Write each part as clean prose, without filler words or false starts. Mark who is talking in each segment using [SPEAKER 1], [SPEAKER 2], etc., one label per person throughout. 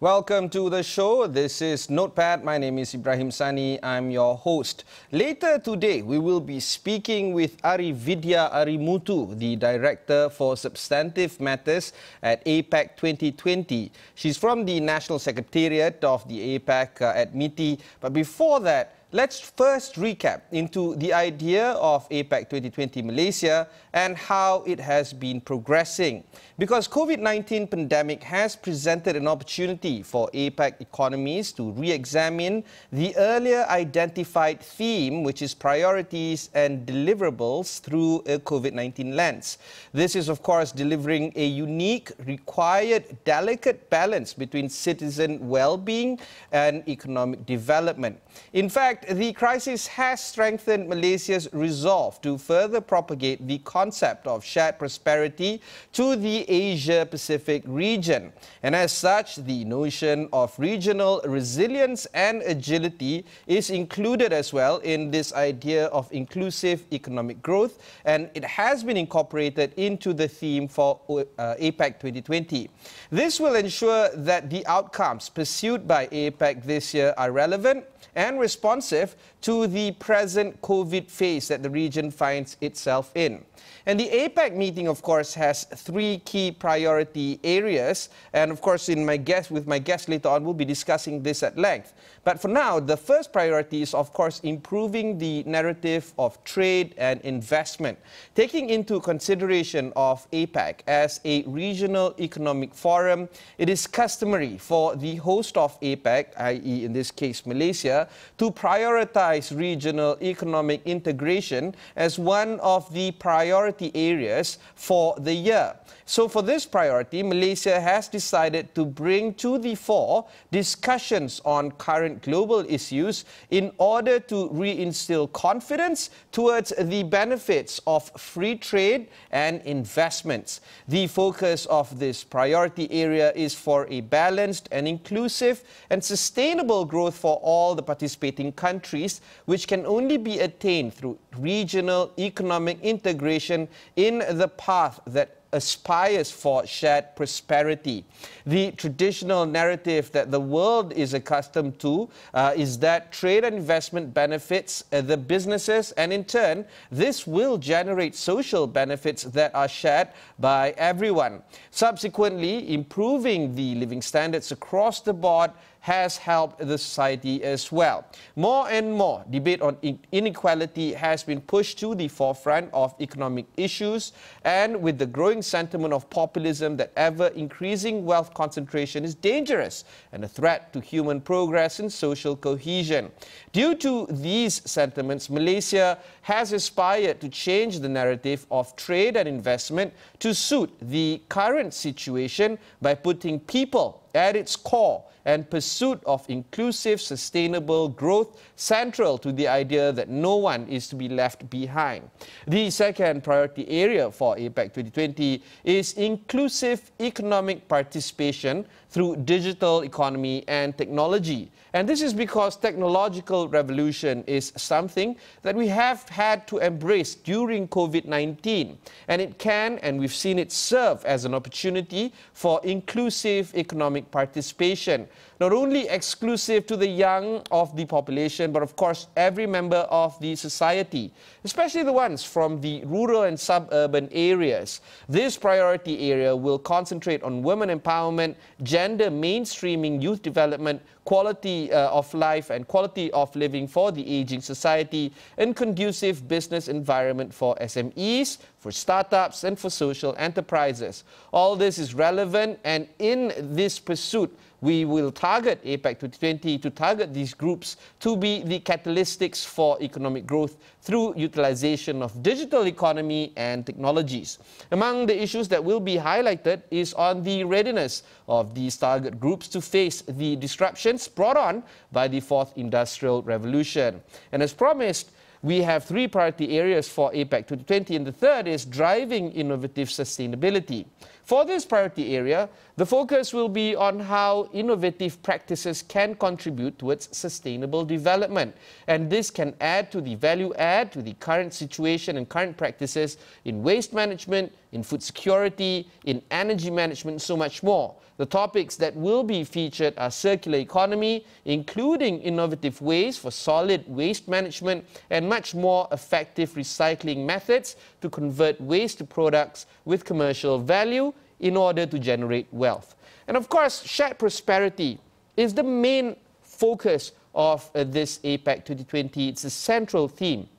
[SPEAKER 1] Welcome to the show. This is Notepad. My name is Ibrahim Sani. I'm your host. Later today, we will be speaking with Arividya Arimuthu, the Director for Substantive Matters at APEC 2020. She's from the National Secretariat of the APEC at MITI. But before that, let's first recap into the idea of APEC 2020 Malaysia and how it has been progressing. Because COVID-19 pandemic has presented an opportunity for APEC economies to re-examine the earlier identified theme, which is priorities and deliverables through a COVID-19 lens. This is, of course, delivering a unique, required, delicate balance between citizen well-being and economic development. In fact, the crisis has strengthened Malaysia's resolve to further propagate the concept of shared prosperity to the Asia-Pacific region. And as such, the notion of regional resilience and agility is included as well in this idea of inclusive economic growth, and it has been incorporated into the theme for APEC 2020. This will ensure that the outcomes pursued by APEC this year are relevant and responsive to the present COVID phase that the region finds itself in. And the APEC meeting, of course, has three key priority areas. And of course, with my guest later on, we'll be discussing this at length. But for now, the first priority is, of course, improving the narrative of trade and investment, taking into consideration of APEC as a regional economic forum. It is customary for the host of APEC, i.e. in this case Malaysia, to prioritize regional economic integration as one of the priority areas for the year. So for this priority, Malaysia has decided to bring to the fore discussions on current global issues in order to reinstill confidence towards the benefits of free trade and investments. The focus of this priority area is for a balanced and inclusive and sustainable growth for all the participating countries, which can only be attained through regional economic integration in the path that aspires for shared prosperity. The traditional narrative that the world is accustomed to is that trade and investment benefits the businesses, and in turn, this will generate social benefits that are shared by everyone. Subsequently, improving the living standards across the board has helped the society as well. More and more debate on inequality has been pushed to the forefront of economic issues, and with the growing sentiment of populism that ever-increasing wealth concentration is dangerous and a threat to human progress and social cohesion. Due to these sentiments, Malaysia has aspired to change the narrative of trade and investment to suit the current situation by putting people at its core and pursuit of inclusive, sustainable growth central to the idea that no one is to be left behind. The second priority area for APEC 2020 is inclusive economic participation through digital economy and technology. And this is because technological revolution is something that we have had to embrace during COVID-19. And it can, and we've seen it serve as an opportunity for inclusive economic participation, not only exclusive to the young of the population, but of course every member of the society, especially the ones from the rural and suburban areas. This priority area will concentrate on women empowerment, gender mainstreaming, youth development, quality of life and quality of living for the aging society, and conducive business environment for SMEs, for startups, and for social enterprises. All this is relevant, and in this pursuit, we will target APEC 2020 to target these groups to be the catalytics for economic growth through utilization of digital economy and technologies. Among the issues that will be highlighted is on the readiness of these target groups to face the disruptions brought on by the fourth industrial revolution. And as promised, we have three priority areas for APEC 2020, and the third is driving innovative sustainability. For this priority area, the focus will be on how innovative practices can contribute towards sustainable development. And this can add to the value add to the current situation and current practices in waste management, in food security, in energy management, and so much more. The topics that will be featured are circular economy, including innovative ways for solid waste management and much more effective recycling methods to convert waste to products with commercial value in order to generate wealth. And of course, shared prosperity is the main focus of this APEC 2020. It's a central theme.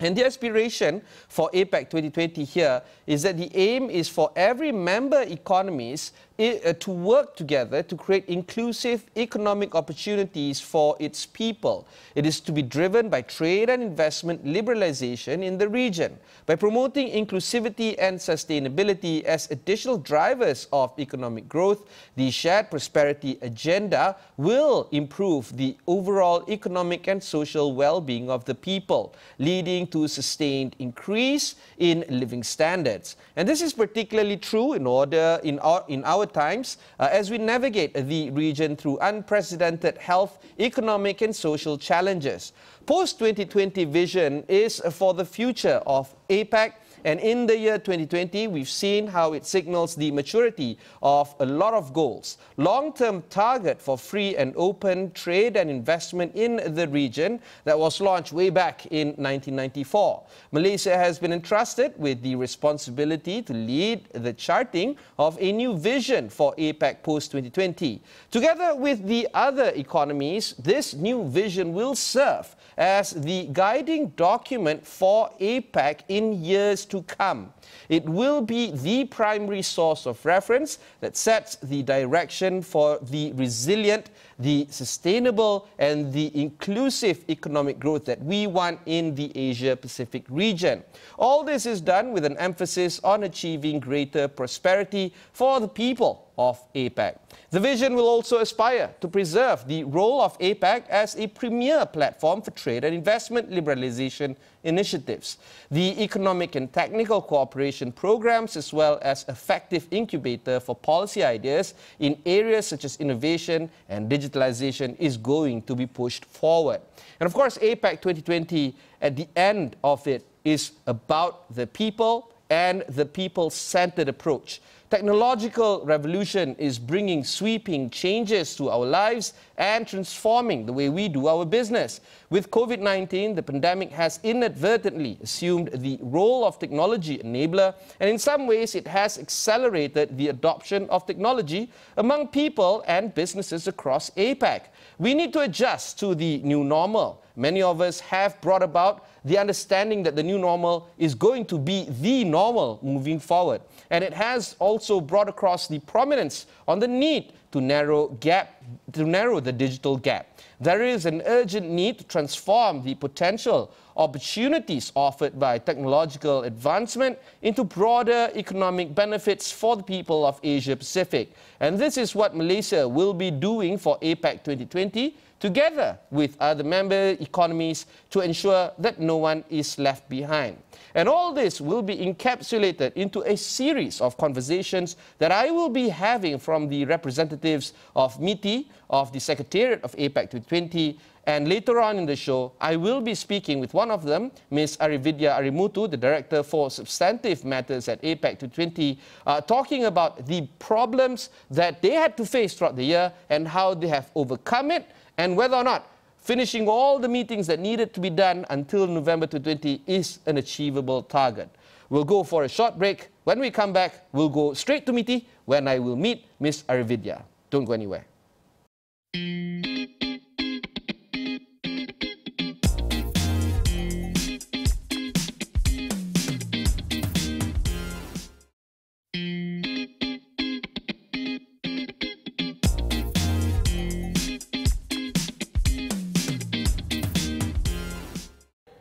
[SPEAKER 1] And the aspiration for APEC 2020 here is that the aim is for every member economies to work together to create inclusive economic opportunities for its people. It is to be driven by trade and investment liberalization in the region, by promoting inclusivity and sustainability as additional drivers of economic growth. The shared prosperity agenda will improve the overall economic and social well-being of the people, leading to sustained increase in living standards. And this is particularly true in our times as we navigate the region through unprecedented health, economic and social challenges. Post-2020 vision is for the future of APEC. And in the year 2020, we've seen how it signals the maturity of a lot of goals. Long-term target for free and open trade and investment in the region that was launched way back in 1994. Malaysia has been entrusted with the responsibility to lead the charting of a new vision for APEC post-2020. Together with the other economies, this new vision will serve as the guiding document for APEC in years to come. It will be the primary source of reference that sets the direction for the resilient, the sustainable and the inclusive economic growth that we want in the Asia-Pacific region. All this is done with an emphasis on achieving greater prosperity for the people of APEC. The vision will also aspire to preserve the role of APEC as a premier platform for trade and investment liberalization initiatives, the economic and technical cooperation programs, as well as effective incubator for policy ideas in areas such as innovation and digitalization is going to be pushed forward. And of course, APEC 2020, at the end of it, is about the people and the people-centered approach. Technological revolution is bringing sweeping changes to our lives and transforming the way we do our business. With COVID-19, the pandemic has inadvertently assumed the role of technology enabler, and in some ways it has accelerated the adoption of technology among people and businesses across APEC. We need to adjust to the new normal. Many of us have brought about the understanding that the new normal is going to be the normal moving forward. And it has also brought across the prominence on the need to narrow the digital gap. There is an urgent need to transform the potential opportunities offered by technological advancement into broader economic benefits for the people of Asia Pacific. And this is what Malaysia will be doing for APEC 2020, together with other member economies, to ensure that no one is left behind. And all this will be encapsulated into a series of conversations that I will be having from the representatives of MITI, of the Secretariat of APEC 2020, and later on in the show, I will be speaking with one of them, Ms. Arividya Arimuthu, the Director for Substantive Matters at APEC 2020, talking about the problems that they had to face throughout the year and how they have overcome it, and whether or not finishing all the meetings that needed to be done until November 2020 is an achievable target. We'll go for a short break. When we come back, we'll go straight to MITI, when I will meet Ms. Arividya. Don't go anywhere.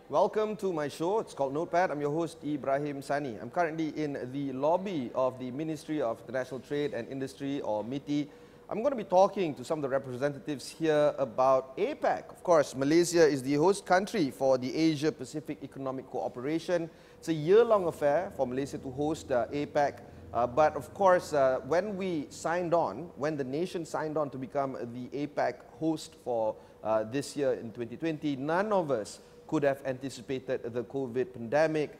[SPEAKER 1] Welcome to my show. It's called Notepad. I'm your host, Ibrahim Sani. I'm currently in the lobby of the Ministry of International Trade and Industry, or MITI. I'm going to be talking to some of the representatives here about APEC. Of course, Malaysia is the host country for the Asia-Pacific Economic Cooperation. It's a year-long affair for Malaysia to host APEC. But of course, when the nation signed on to become the APEC host for this year in 2020, none of us could have anticipated the COVID pandemic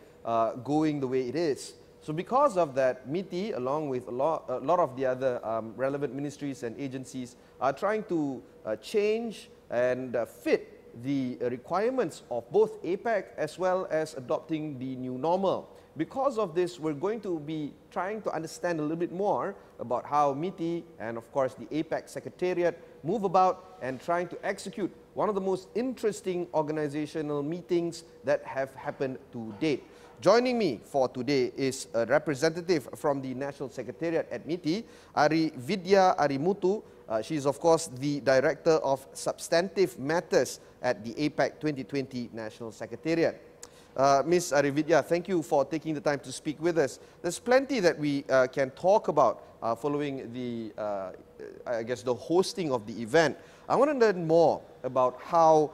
[SPEAKER 1] going the way it is. So because of that, MITI, along with a lot of the other relevant ministries and agencies, are trying to change and fit the requirements of both APEC as well as adopting the new normal. Because of this, we're going to be trying to understand a little bit more about how MITI and of course the APEC Secretariat move about and trying to execute one of the most interesting organizational meetings that have happened to date. Joining me for today is a representative from the National Secretariat at MITI, Arividya Arimuthu. She is of course the Director of Substantive Matters at the APEC 2020 National Secretariat. Ms. Arividya, thank you for taking the time to speak with us. There's plenty that we can talk about following the, I guess, the hosting of the event. I want to learn more about how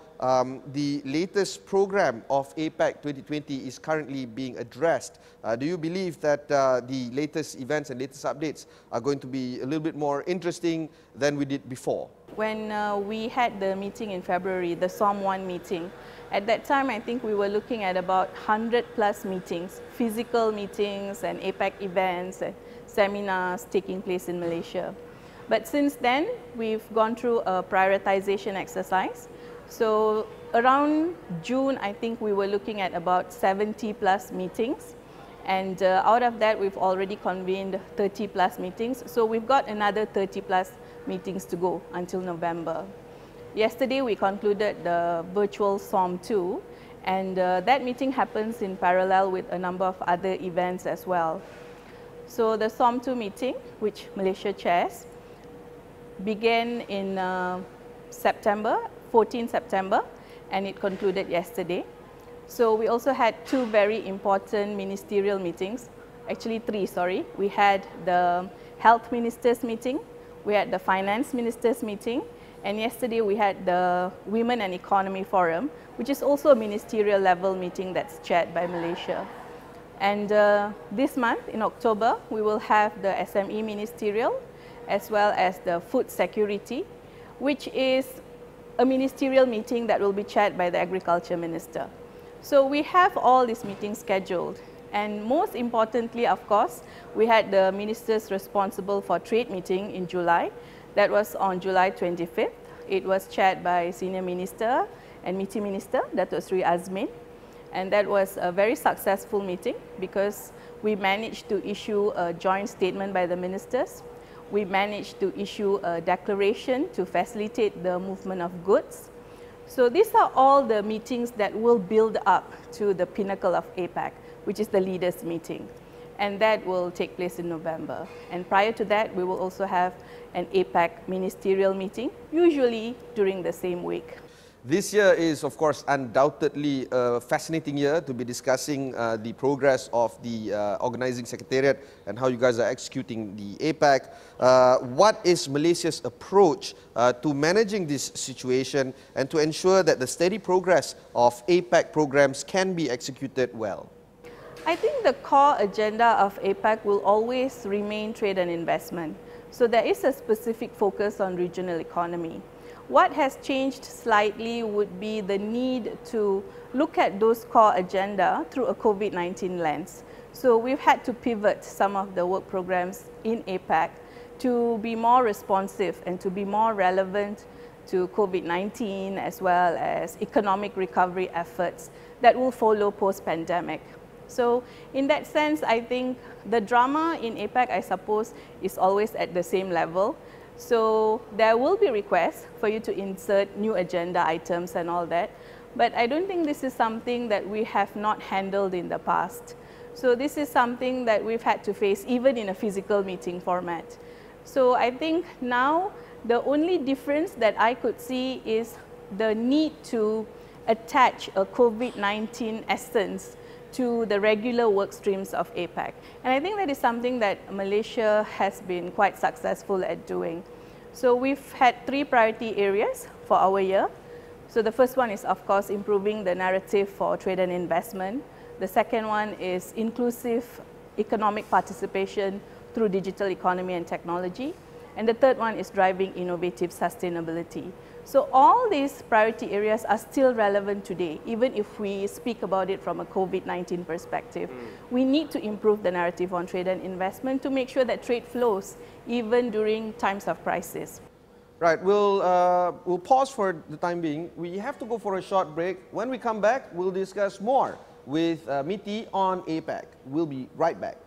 [SPEAKER 1] the latest program of APEC 2020 is currently being addressed. Do you believe that the latest events and latest updates are going to be a little bit more interesting than we did before?
[SPEAKER 2] When we had the meeting in February, the SOM 1 meeting, at that time I think we were looking at about 100+ meetings, physical meetings and APEC events and seminars taking place in Malaysia. But since then, we've gone through a prioritization exercise. So around June, I think we were looking at about 70+ meetings. And out of that, we've already convened 30+ meetings. So we've got another 30+ meetings to go until November. Yesterday, we concluded the virtual SOM 2. And that meeting happens in parallel with a number of other events as well. So the SOM 2 meeting, which Malaysia chairs, began in September, 14 September, and it concluded yesterday. So we also had two very important ministerial meetings, actually three, sorry. We had the Health Ministers meeting, we had the Finance Ministers meeting, and yesterday we had the Women and Economy Forum, which is also a ministerial level meeting that's chaired by Malaysia. And this month, in October, we will have the SME Ministerial, as well as the food security, which is a ministerial meeting that will be chaired by the Agriculture Minister. So we have all these meetings scheduled. And most importantly, of course, we had the ministers responsible for trade meeting in July. That was on July 25th. It was chaired by Senior Minister and MITI Minister, Datuk Sri Azmin. And that was a very successful meeting because we managed to issue a joint statement by the ministers. We managed to issue a declaration to facilitate the movement of goods. So these are all the meetings that will build up to the pinnacle of APEC, which is the leaders meeting. And that will take place in November. And prior to that, we will also have an APEC ministerial meeting, usually during the same week.
[SPEAKER 1] This year is, of course, undoubtedly a fascinating year to be discussing the progress of the organizing secretariat and how you guys are executing the APEC. What is Malaysia's approach to managing this situation and to ensure that the steady progress of APEC programs can be executed well?
[SPEAKER 2] I think the core agenda of APEC will always remain trade and investment. So there is a specific focus on regional economy. What has changed slightly would be the need to look at those core agenda through a COVID-19 lens. So we've had to pivot some of the work programs in APEC to be more responsive and to be more relevant to COVID-19 as well as economic recovery efforts that will follow post-pandemic. So in that sense, I think the drama in APEC, I suppose, is always at the same level. So there will be requests for you to insert new agenda items and all that. But I don't think this is something that we have not handled in the past. So this is something that we've had to face even in a physical meeting format. So I think now the only difference that I could see is the need to attach a COVID-19 essence to the regular work streams of APEC. And I think that is something that Malaysia has been quite successful at doing. So we've had three priority areas for our year. So the first one is, of course, improving the narrative for trade and investment. The second one is inclusive economic participation through digital economy and technology. And the third one is driving innovative sustainability. So all these priority areas are still relevant today, even if we speak about it from a COVID-19 perspective. We need to improve the narrative on trade and investment to make sure that trade flows even during times of crisis.
[SPEAKER 1] Right, we'll pause for the time being. We have to go for a short break. When we come back, we'll discuss more with Miti on APEC. We'll be right back.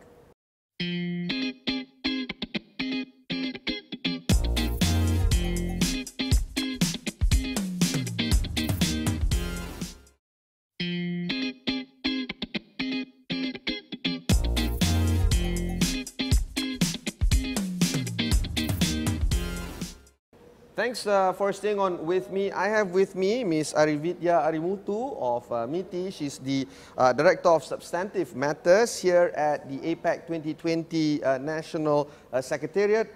[SPEAKER 1] Thanks for staying on with me. I have with me Ms. Arividya Arimuthu of MITI. She's the Director of Substantive Matters here at the APEC 2020 National Secretariat.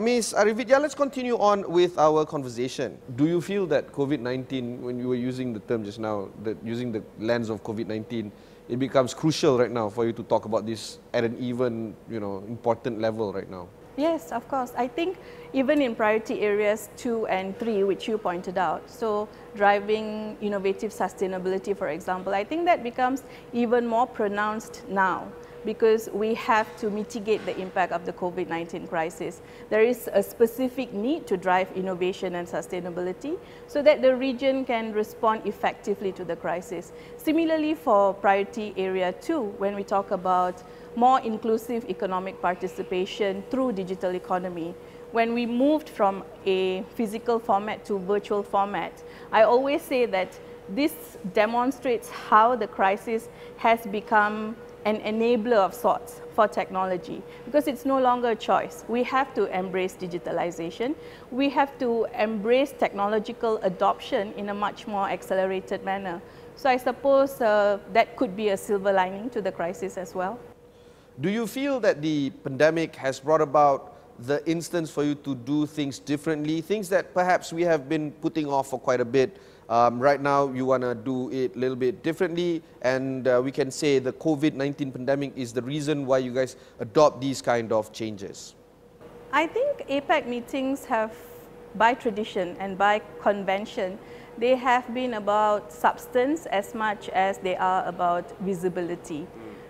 [SPEAKER 1] Ms. Arividya, let's continue on with our conversation. Do you feel that COVID-19, when you were using the term just now, that using the lens of COVID-19, it becomes crucial right now for you to talk about this at an even, important level right now?
[SPEAKER 2] Yes, of course. I think even in priority areas 2 and 3, which you pointed out, so driving innovative sustainability, for example, I think that becomes even more pronounced now because we have to mitigate the impact of the COVID-19 crisis. There is a specific need to drive innovation and sustainability so that the region can respond effectively to the crisis. Similarly, for priority area 2, when we talk about more inclusive economic participation through digital economy. When we moved from a physical format to virtual format, I always say that this demonstrates how the crisis has become an enabler of sorts for technology, because it's no longer a choice. We have to embrace digitalization. We have to embrace technological adoption in a much more accelerated manner. So I suppose that could be a silver lining to the crisis as well.
[SPEAKER 1] Do you feel that the pandemic has brought about the instance for you to do things differently, things that perhaps we have been putting off for quite a bit? Right now, you want to do it a little bit differently, and we can say the COVID-19 pandemic is the reason why you guys adopt these kind of changes.
[SPEAKER 2] I think APEC meetings have, by tradition and by convention, they have been about substance as much as they are about visibility.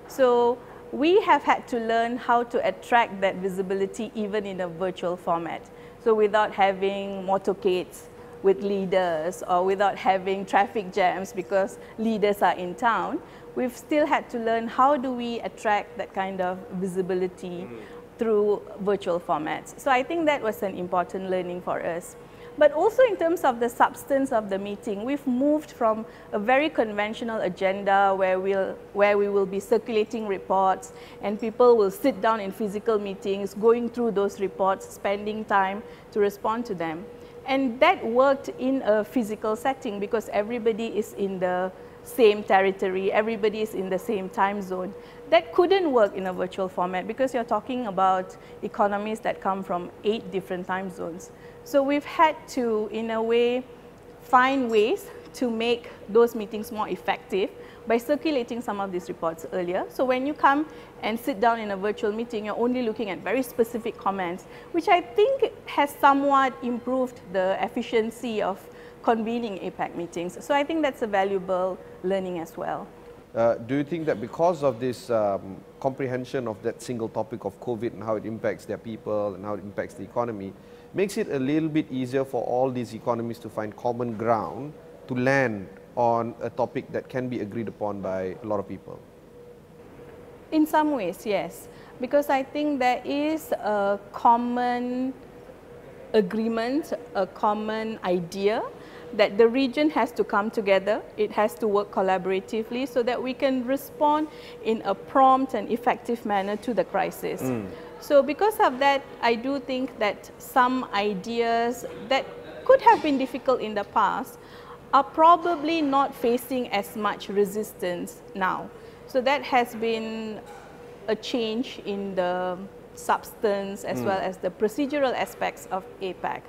[SPEAKER 2] So we have had to learn how to attract that visibility even in a virtual format. So without having motorcades with leaders or without having traffic jams because leaders are in town, we've still had to learn how do we attract that kind of visibility through virtual formats. So I think that was an important learning for us. But also in terms of the substance of the meeting, we've moved from a very conventional agenda where we will be circulating reports and people will sit down in physical meetings, going through those reports, spending time to respond to them. And that worked in a physical setting because everybody is in the same territory, everybody is in the same time zone. That couldn't work in a virtual format because you're talking about economies that come from 8 different time zones. So we've had to, in a way, find ways to make those meetings more effective by circulating some of these reports earlier. So when you come and sit down in a virtual meeting, you're only looking at very specific comments, which I think has somewhat improved the efficiency of convening APEC meetings. So I think that's a valuable learning as well.
[SPEAKER 1] Do you think that because of this comprehension of that single topic of COVID and how it impacts their people and how it impacts the economy, makes it a little bit easier for all these economies to find common ground to land on a topic that can be agreed upon by a lot of people?
[SPEAKER 2] In some ways, yes. Because I think there is a common agreement, a common idea that the region has to come together, it has to work collaboratively so that we can respond in a prompt and effective manner to the crisis. So because of that, I do think that some ideas that could have been difficult in the past are probably not facing as much resistance now. So that has been a change in the substance as well as the procedural aspects of APEC.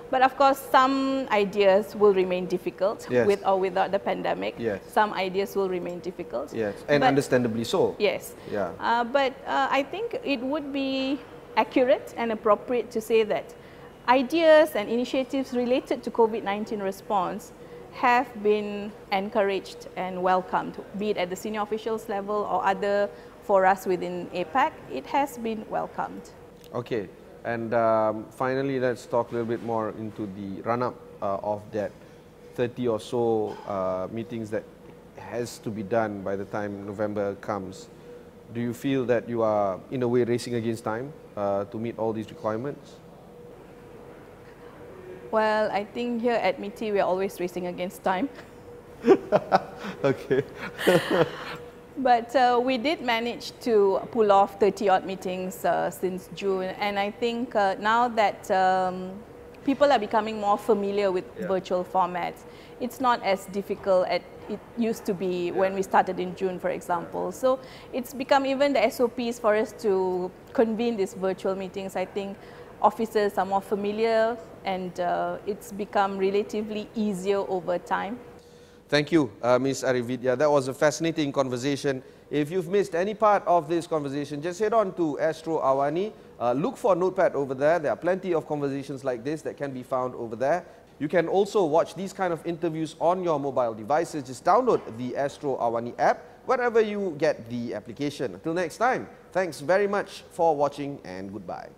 [SPEAKER 2] But of course, some ideas will remain difficult with or without the pandemic. Some ideas will remain difficult.
[SPEAKER 1] And understandably so.
[SPEAKER 2] But I think it would be accurate and appropriate to say that ideas and initiatives related to COVID-19 response have been encouraged and welcomed, be it at the senior officials level or other forums within APEC. It has been welcomed.
[SPEAKER 3] Okay, and finally, let's talk a little bit more into the run-up of that 30 or so meetings that has to be done by the time November comes. Do you feel that you are, in a way, racing against time to meet all these requirements?
[SPEAKER 2] Well, I think here at MITI, we are always racing against time.
[SPEAKER 3] Okay.
[SPEAKER 2] But we did manage to pull off 30-odd meetings since June, and I think now that people are becoming more familiar with virtual formats, it's not as difficult as it used to be when we started in June, for example. So it's become even the SOPs for us to convene these virtual meetings. I think officers are more familiar, and it's become relatively easier over time.
[SPEAKER 3] Thank you, Ms. Arividya. That was a fascinating conversation. If you've missed any part of this conversation, just head on to Astro AWANI. Look for Notepad over there. There are plenty of conversations like this that can be found over there. You can also watch these kind of interviews on your mobile devices. Just download the Astro AWANI app wherever you get the application. Until next time, thanks very much for watching and goodbye.